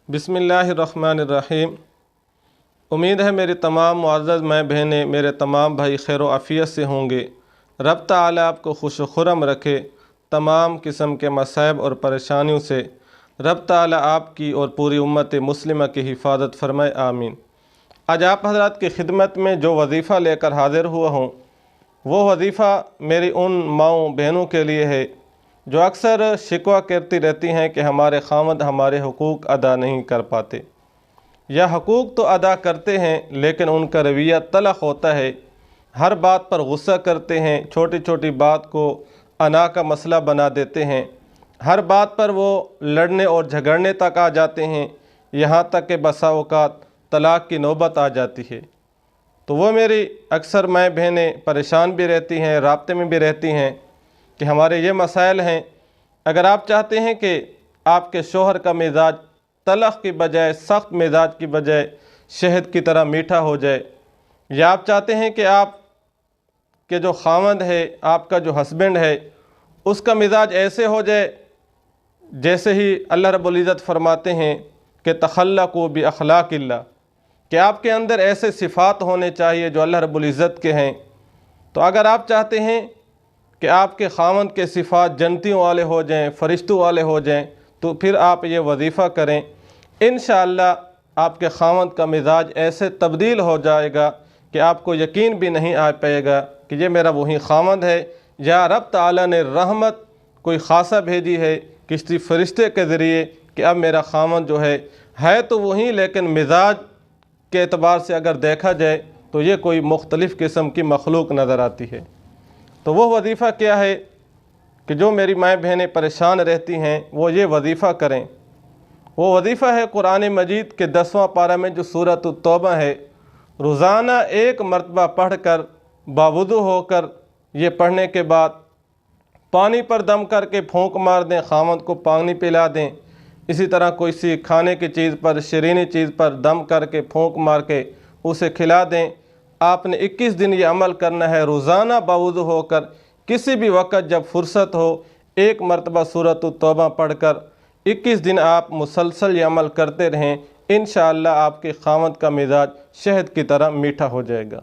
बिस्मिल्लाहिर्रहमानिर्रहीम। उम्मीद है मेरी तमाम मुअज़्ज़ज़ मैं बहनें, मेरे तमाम भाई खैर व आफ़ियत से होंगे। रब ताला आपको खुश व खुर्रम रखे तमाम किस्म के मसाइब और परेशानियों से। रब ताला आपकी और पूरी उम्मत मुस्लिमा की हिफाजत फरमाए, आमीन। आज आप हज़रात की खिदमत में जो वजीफ़ा लेकर हाज़िर हुआ हूँ वो वजीफ़ा मेरी उन माँओं बहनों के लिए है जो अक्सर शिकवा करती रहती हैं कि हमारे खामद हमारे हुकूक अदा नहीं कर पाते, या हुकूक तो अदा करते हैं लेकिन उनका रवैया तलख़ होता है, हर बात पर गुस्सा करते हैं, छोटी छोटी बात को अना का मसला बना देते हैं, हर बात पर वो लड़ने और झगड़ने तक आ जाते हैं, यहाँ तक कि बसा औक़ात तलाक़ की नौबत आ जाती है। तो वो मेरी अक्सर माएँ बहनें परेशान भी रहती हैं, राब्ते में भी रहती हैं कि हमारे ये मसाइल हैं। अगर आप चाहते हैं कि आपके शोहर का मिजाज तलख़ की बजाय सख्त मिजाज की बजाय शहद की तरह मीठा हो जाए, या आप चाहते हैं कि आप के जो खामद है, आपका जो हस्बैंड है, उसका मिजाज ऐसे हो जाए जैसे ही अल्लाह रब्बुल इज़्ज़त फरमाते हैं कि तख़ल्लक़ू बि अख़लाक़िल्लाह, कि आपके अंदर ऐसे सिफ़ात होने चाहिए जो अल्लाह रब्बुल इज़्ज़त के हैं। तो अगर आप चाहते हैं कि आपके खामद के सिफ़ात जन्नतियों वाले हो जाएं, फ़रिश्तों वाले हो जाएं, तो फिर आप ये वजीफ़ा करें। इंशाअल्लाह आपके खामद का मिजाज ऐसे तब्दील हो जाएगा कि आपको यकीन भी नहीं आ पाएगा कि ये मेरा वही खामद है, या रब ताला ने रहमत कोई ख़ासा भेजी है किसी फ़रिश्ते के ज़रिए कि अब मेरा खामद जो है तो वही, लेकिन मिजाज के एतबार से अगर देखा जाए तो ये कोई मुख्तलिफ़ किस्म की मखलूक नज़र आती है। तो वो वजीफ़ा क्या है कि जो मेरी माएँ बहनें परेशान रहती हैं वो ये वजीफ़ा करें। वो वजीफ़ा है कुरान मजीद के 10वां पारा में जो सूरत तौबा है, रोज़ाना एक मरतबा पढ़ कर बावुज़ू होकर ये पढ़ने के बाद पानी पर दम करके फूंक मार दें, खामद को पानी पिला दें। इसी तरह कोई सी खाने की चीज़ पर, शरीनी चीज़ पर दम करके फूंक मार के उसे खिला दें। आपने 21 दिन ये अमल करना है, रोज़ाना बावुज़ू होकर किसी भी वक़्त जब फ़ुर्सत हो एक मरतबा सूरत तौबा पढ़कर 21 दिन आप मुसलसल ये अमल करते रहें। इंशाअल्लाह आपके खामद का मिजाज शहद की तरह मीठा हो जाएगा।